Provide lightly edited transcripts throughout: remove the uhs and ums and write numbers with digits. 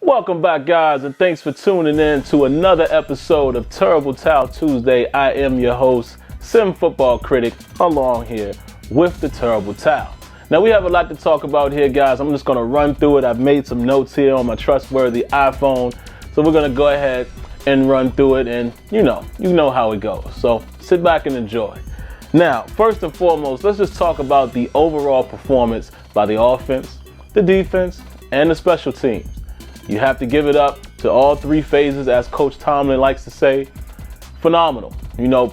Welcome back, guys, and thanks for tuning in to another episode of Terrible Towel Tuesday. I am your host, SimFBallCritic, along here with the Terrible Towel. Now, we have a lot to talk about here, guys. I'm just going to run through it. I've made some notes here on my trustworthy iPhone, so we're going to go ahead and run through it, and you know how it goes. So sit back and enjoy. Now, first and foremost, let's just talk about the overall performance by the offense, the defense, and the special teams. You have to give it up to all three phases, as Coach Tomlin likes to say. Phenomenal.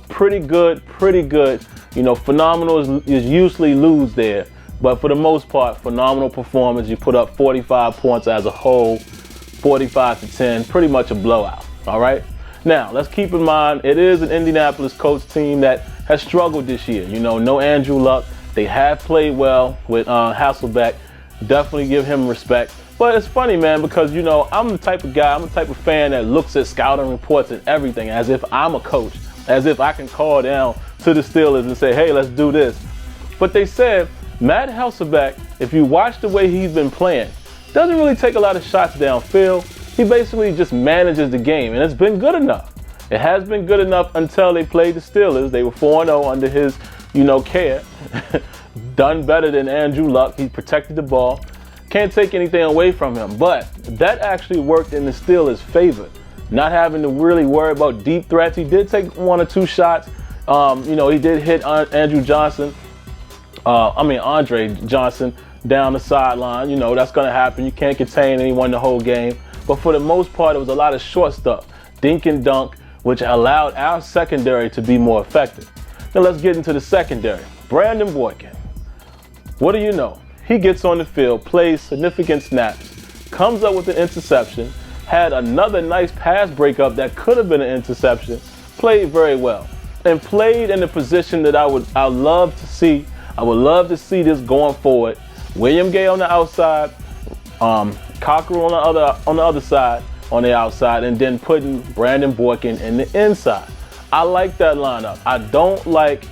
Pretty good. Phenomenal is usually lose there. But for the most part, phenomenal performance. You put up 45 points as a whole, 45-10, pretty much a blowout. All right. Now, let's keep in mind, it is an Indianapolis Colts team that has struggled this year. No Andrew Luck. They have played well with Hasselbeck. Definitely give him respect. But it's funny, man, because, I'm the type of fan that looks at scouting reports and everything as if I'm a coach, as if I can call down to the Steelers and say, hey, let's do this. But they said Matt Hasselbeck, if you watch the way he's been playing, doesn't really take a lot of shots downfield. He basically just manages the game, and it's been good enough. It has been good enough until they played the Steelers. They were 4-0 under his, care. Done better than Andrew Luck. He protected the ball. Can't take anything away from him, but that actually worked in the Steelers' favor. Not having to really worry about deep threats. He did take one or two shots. He did hit Andre Johnson down the sideline. That's going to happen. You can't contain anyone the whole game. But for the most part, it was a lot of short stuff. Dink and dunk, which allowed our secondary to be more effective. Now let's get into the secondary. Brandon Boykin. What do you know? He gets on the field, plays significant snaps, comes up with an interception, had another nice pass breakup that could have been an interception, played very well, and played in a position that I would love to see. I would love to see this going forward. William Gay on the outside, Cockrell on the other side, on the outside, and then putting Brandon Boykin in the inside. I like that lineup. I don't like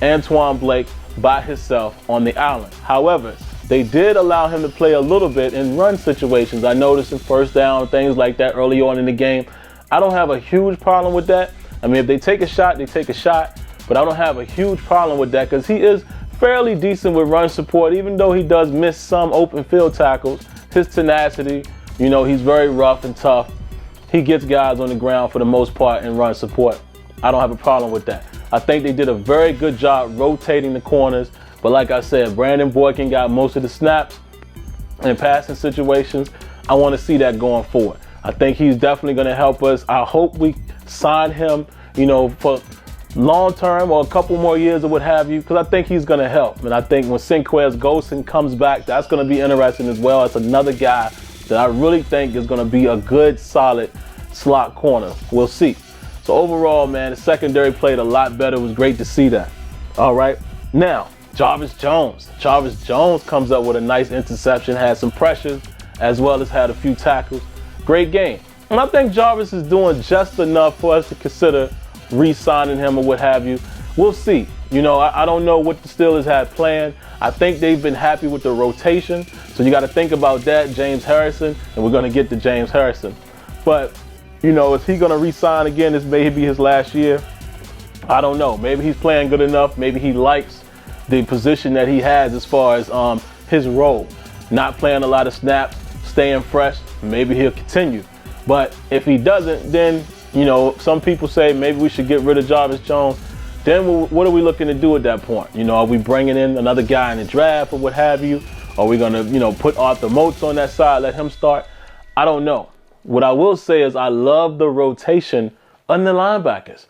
Antoine Blake by himself on the island. However, they did allow him to play a little bit in run situations. I noticed in first down, things like that early on in the game. I don't have a huge problem with that. I mean, if they take a shot, they take a shot. But I don't have a huge problem with that because he is fairly decent with run support, even though he does miss some open field tackles. His tenacity, he's very rough and tough. He gets guys on the ground for the most part in run support. I don't have a problem with that. I think they did a very good job rotating the corners. But like I said, Brandon Boykin got most of the snaps in passing situations. I want to see that going forward. I think he's definitely going to help us. I hope we sign him, for long term or a couple more years or what have you, because I think he's going to help. And I think when Sinquez Golson comes back, that's going to be interesting as well. It's another guy that I really think is going to be a good, solid slot corner. We'll see. So overall, man, the secondary played a lot better. It was great to see that. All right. Now, Jarvis Jones. Jarvis Jones comes up with a nice interception, had some pressures, as well as had a few tackles. Great game. And I think Jarvis is doing just enough for us to consider re-signing him or what have you. We'll see. I don't know what the Steelers had planned. I think they've been happy with the rotation. So you got to think about that, James Harrison, and we're going to get to James Harrison. But, is he going to re-sign again? This may be his last year. I don't know. Maybe he's playing good enough. Maybe he likes the position that he has as far as his role. Not playing a lot of snaps, staying fresh, maybe he'll continue. But if he doesn't, then, some people say maybe we should get rid of Jarvis Jones. Then what are we looking to do at that point? Are we bringing in another guy in the draft or what have you? Are we going to, put Arthur Moats on that side, let him start? I don't know. What I will say is I love the rotation on the linebackers.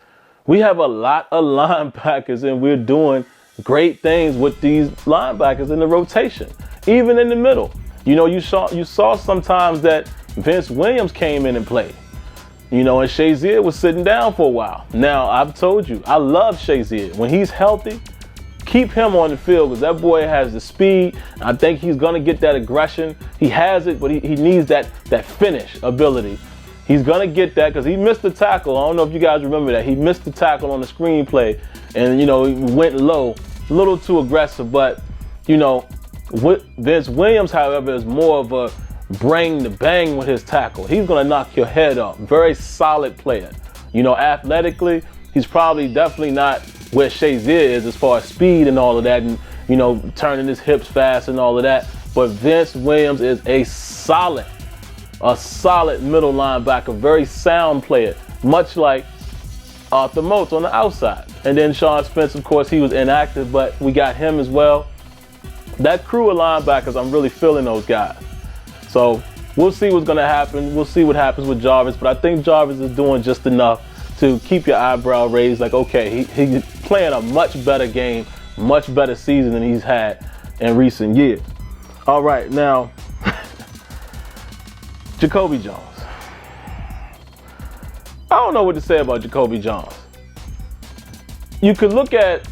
We have a lot of linebackers and we're doing great things with these linebackers in the rotation, even in the middle. You saw sometimes that Vince Williams came in and played, and Shazier was sitting down for a while. Now, I've told you, I love Shazier. When he's healthy, keep him on the field because that boy has the speed. I think he's going to get that aggression. He has it, but he needs that finish ability. He's going to get that because he missed the tackle. I don't know if you guys remember that. He missed the tackle on the screenplay and, he went low. A little too aggressive, but Vince Williams, however, is more of a bring the bang with his tackle. He's going to knock your head off. Very solid player. You know, athletically, he's definitely not where Shazier is as far as speed and all of that, and, you know, turning his hips fast and all of that. But Vince Williams is a solid middle linebacker, very sound player, much like Arthur Moats on the outside. And then Sean Spence, of course, he was inactive, but we got him as well. That crew of linebackers, I'm really feeling those guys. So we'll see what's going to happen. We'll see what happens with Jarvis, but I think Jarvis is doing just enough to keep your eyebrow raised. Like, okay, he's playing a much better game, much better season than he's had in recent years. All right, now, Jacoby Jones. I don't know what to say about Jacoby Jones. You could look at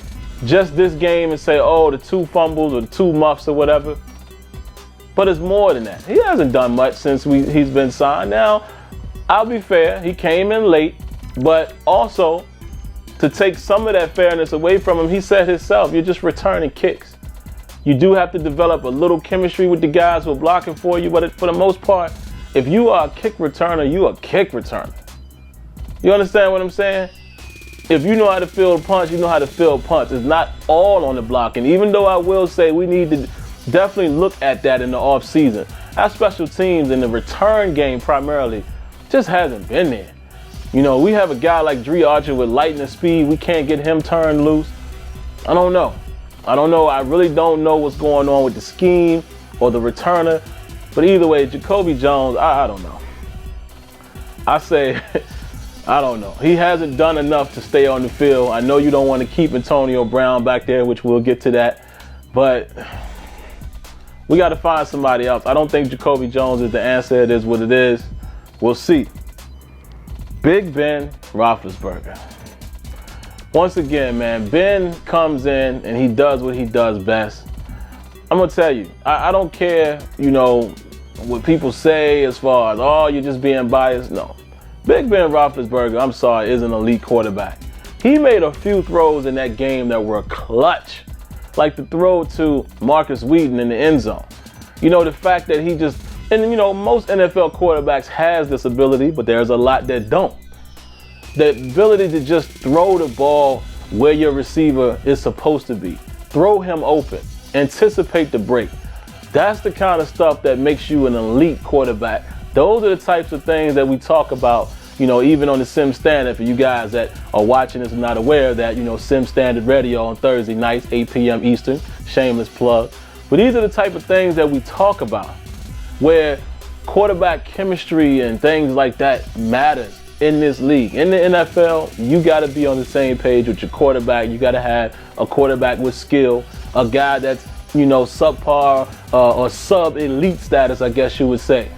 just this game and say, oh, the 2 fumbles or the 2 muffs or whatever. But it's more than that. He hasn't done much since he's been signed. Now, I'll be fair. He came in late. But also, to take some of that fairness away from him, he said himself, you're just returning kicks. You do have to develop a little chemistry with the guys who are blocking for you. But for the most part, if you are a kick returner, you are a kick returner. You understand what I'm saying? If you know how to field punch, you know how to field punch. It's not all on the blocking. Even though I will say we need to definitely look at that in the offseason. Our special teams in the return game primarily just hasn't been there. You know, we have a guy like Dre Archer with lightning speed. We can't get him turned loose. I don't know. I really don't know what's going on with the scheme or the returner. But either way, Jacoby Jones, I don't know. I say, I don't know. He hasn't done enough to stay on the field. I know you don't want to keep Antonio Brown back there, which we'll get to that. But we got to find somebody else. I don't think Jacoby Jones is the answer. It is what it is. We'll see. Big Ben Roethlisberger. Once again, man, Ben comes in and he does what he does best. I'm going to tell you, I don't care, you know, what people say as far as, oh, you're just being biased. No. Big Ben Roethlisberger, I'm sorry, is an elite quarterback. He made a few throws in that game that were clutch, like the throw to Marcus Wheaton in the end zone. You know, the fact that he just, and you know, most NFL quarterbacks has this ability, but there's a lot that don't. The ability to just throw the ball where your receiver is supposed to be. Throw him open. Anticipate the break. That's the kind of stuff that makes you an elite quarterback. Those are the types of things that we talk about, you know, even on the Sim Standard. For you guys that are watching this and not aware of that, you know, Sim Standard Radio on Thursday nights, 8 p.m. Eastern. Shameless plug. But these are the type of things that we talk about, where quarterback chemistry and things like that matters in this league. In the NFL, you got to be on the same page with your quarterback. You got to have a quarterback with skill, a guy that's, you know, subpar or sub-elite status, I guess you would say.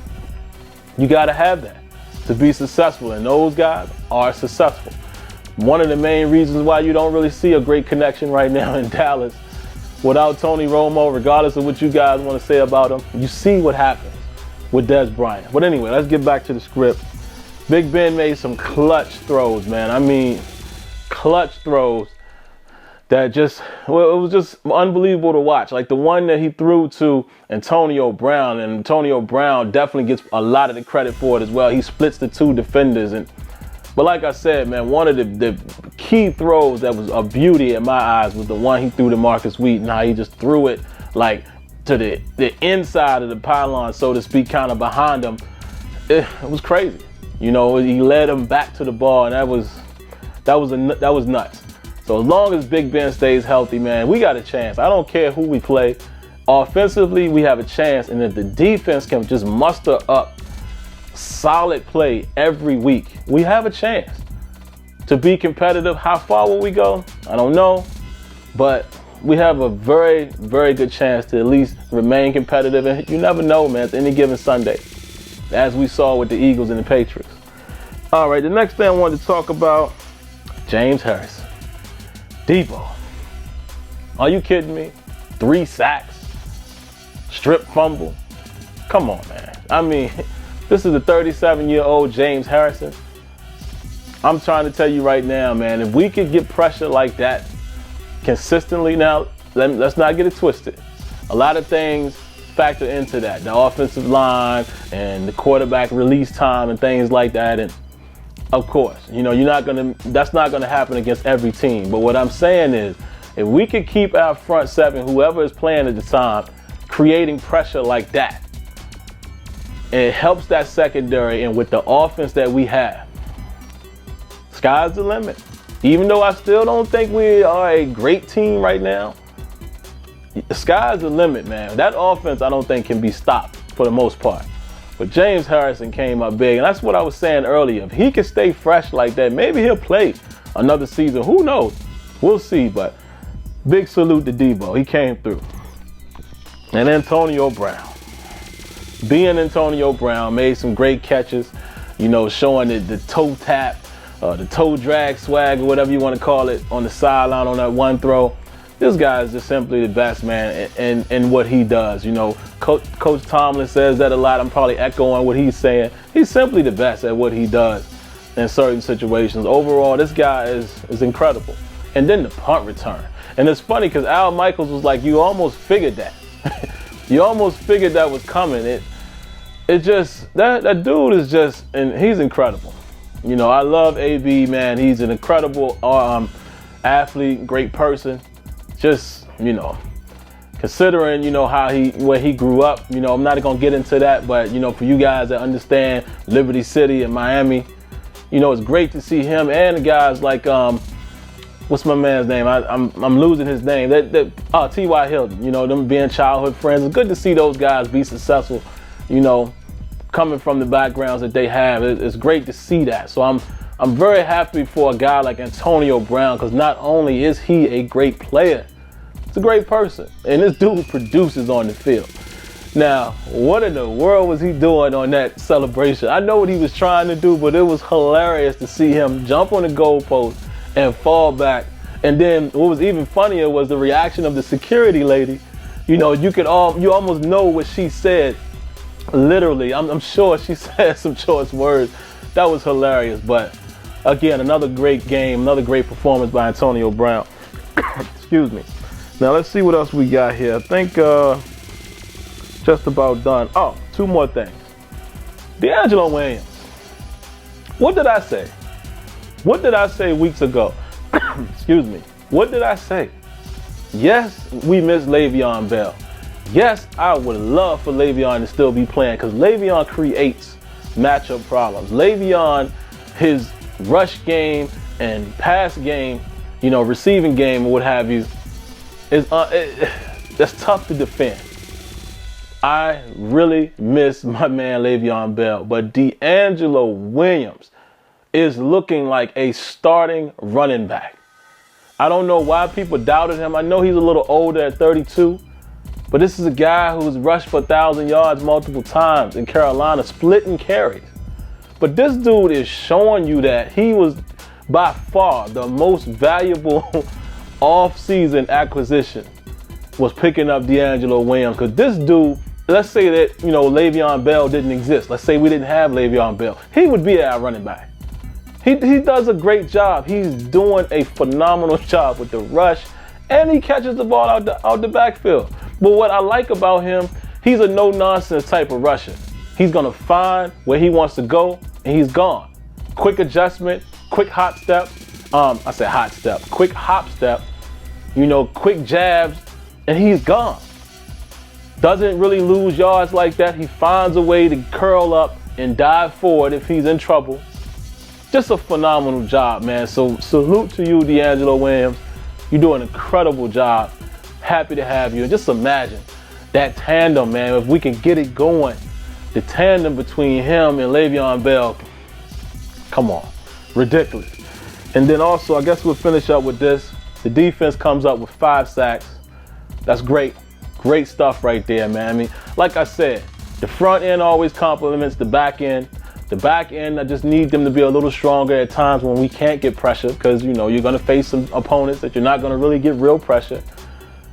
You got to have that to be successful, and those guys are successful. One of the main reasons why you don't really see a great connection right now in Dallas without Tony Romo, regardless of what you guys want to say about him, you see what happens with Dez Bryant. But anyway, let's get back to the script. Big Ben made some clutch throws, man. I mean, clutch throws that just, well, it was just unbelievable to watch. Like the one that he threw to Antonio Brown, and Antonio Brown definitely gets a lot of the credit for it as well. He splits the 2 defenders. But like I said, man, one of the key throws that was a beauty in my eyes was the one he threw to Marcus Wheaton, how he just threw it like to the inside of the pylon, so to speak, kind of behind him. It was crazy. You know, he led him back to the ball, and that was nuts. So as long as Big Ben stays healthy, man, we got a chance. I don't care who we play. Offensively, we have a chance, and if the defense can just muster up solid play every week, we have a chance to be competitive. How far will we go? I don't know, but we have a very, very good chance to at least remain competitive. And you never know, man, it's any given Sunday, as we saw with the Eagles and the Patriots. All right, the next thing I wanted to talk about, James Harrison. Debo. Are you kidding me? 3 sacks, strip fumble. Come on, man. I mean, this is the 37-year-old James Harrison. I'm trying to tell you right now, man, if we could get pressure like that consistently, now, let's not get it twisted. A lot of things factor into that. The offensive line and the quarterback release time and things like that. And of course, that's not gonna happen against every team. But what I'm saying is, if we could keep our front seven, whoever is playing at the time, creating pressure like that, it helps that secondary. And with the offense that we have, sky's the limit. Even though I still don't think we are a great team right now, the sky's the limit, man. That offense, I don't think, can be stopped for the most part. But James Harrison came up big, and that's what I was saying earlier. If he can stay fresh like that, maybe he'll play another season. Who knows? We'll see. But big salute to Debo. He came through. And Antonio Brown. Being Antonio Brown, made some great catches, showing the toe tap, the toe drag swag, or whatever you want to call it, on the sideline on that one throw. This guy is just simply the best, man, in what he does. Coach Tomlin says that a lot. I'm probably echoing what he's saying. He's simply the best at what he does in certain situations. Overall, this guy is incredible. And then the punt return. And it's funny because Al Michaels was like, you almost figured that. You almost figured that was coming. It just, that dude is just, and he's incredible. I love AB, man. He's an incredible athlete, great person. Just, considering, where he grew up, I'm not going to get into that, but, for you guys that understand Liberty City and Miami, it's great to see him and the guys like, what's my man's name? I'm losing his name. T.Y. Hilton, them being childhood friends. It's good to see those guys be successful, coming from the backgrounds that they have. It's great to see that. So I'm very happy for a guy like Antonio Brown, because not only is he a great player, he's a great person. And this dude produces on the field. Now, what in the world was he doing on that celebration? I know what he was trying to do, but it was hilarious to see him jump on the goalpost and fall back. And then what was even funnier was the reaction of the security lady. You almost know what she said. Literally, I'm sure she said some choice words. That was hilarious. But again, another great game, another great performance by Antonio Brown. Excuse me. Now let's see what else we got here. I think just about done. Oh, two more things. D'Angelo Williams. What did I say? What did I say weeks ago? Excuse me. What did I say? Yes, we miss Le'Veon Bell. Yes, I would love for Le'Veon to still be playing, because Le'Veon creates matchup problems. Le'Veon, his rush game and pass game, receiving game or what have you, that's tough to defend. I really miss my man Le'Veon Bell, but D'Angelo Williams is looking like a starting running back. I don't know why people doubted him. I know he's a little older at 32, but this is a guy who's rushed for 1,000 yards multiple times in Carolina, splitting carries. But this dude is showing you that he was by far the most valuable off-season acquisition, was picking up D'Angelo Williams. Because this dude, let's say that, Le'Veon Bell didn't exist. Let's say we didn't have Le'Veon Bell. He would be our running back. He does a great job. He's doing a phenomenal job with the rush, and he catches the ball out the backfield. But what I like about him, he's a no-nonsense type of rusher. He's going to find where he wants to go, and he's gone. Quick adjustment, quick hop step. Quick hop step, quick jabs, and he's gone. Doesn't really lose yards like that. He finds a way to curl up and dive forward if he's in trouble. Just a phenomenal job, man. So salute to you, D'Angelo Williams. You do an incredible job. Happy to have you. And just imagine that tandem, man. If we can get it going, the tandem between him and Le'Veon Bell, come on, ridiculous. And then also, I guess we'll finish up with this. The defense comes up with 5 sacks. That's great. Great stuff right there, man. I mean, like I said, the front end always complements the back end. The back end, I just need them to be a little stronger at times when we can't get pressure, because, you're going to face some opponents that you're not going to really get real pressure.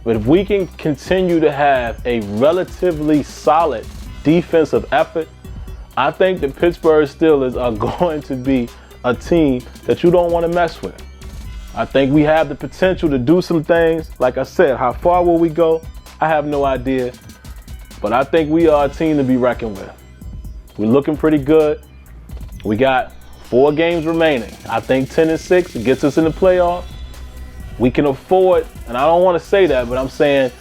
But if we can continue to have a relatively solid defensive effort, I think the Pittsburgh Steelers are going to be a team that you don't want to mess with. I think we have the potential to do some things. Like I said, how far will we go? I have no idea. But I think we are a team to be reckoned with. We're looking pretty good. We got 4 games remaining. I think 10-6 gets us in the playoffs. We can afford, and I don't want to say that, but I'm saying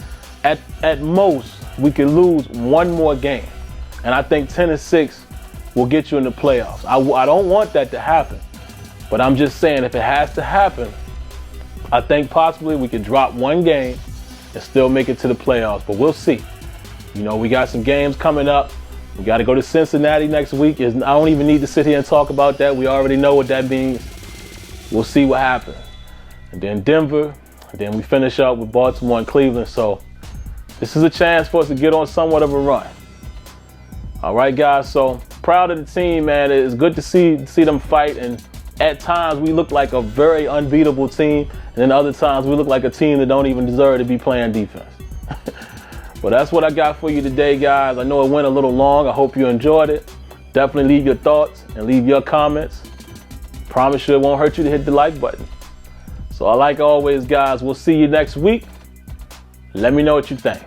at most we can lose 1 more game. And I think 10-6 will get you in the playoffs. I don't want that to happen, but I'm just saying if it has to happen, I think possibly we could drop 1 game and still make it to the playoffs, but we'll see. You know, we got some games coming up. We got to go to Cincinnati next week. I don't even need to sit here and talk about that. We already know what that means. We'll see what happens. And then Denver, and then we finish up with Baltimore and Cleveland. So this is a chance for us to get on somewhat of a run. All right, guys. So proud of the team, man. It's good to see them fight. And at times we look like a very unbeatable team. And then other times we look like a team that don't even deserve to be playing defense. Well, that's what I got for you today, guys. I know it went a little long. I hope you enjoyed it. Definitely leave your thoughts and leave your comments. Promise you it won't hurt you to hit the like button. So like always, guys, we'll see you next week. Let me know what you think.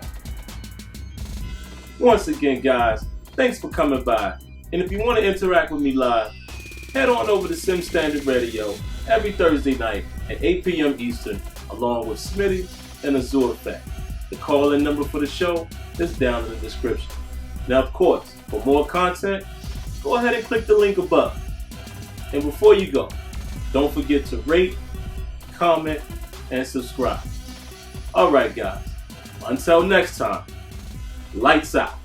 Once again, guys, thanks for coming by. And if you want to interact with me live, head on over to Sim Standard Radio every Thursday night at 8 p.m. Eastern, along with Smitty and Azure Effect. The call-in number for the show is down in the description. Now, of course, for more content, go ahead and click the link above. And before you go, don't forget to rate, comment, and subscribe. All right, guys. Until next time, lights out.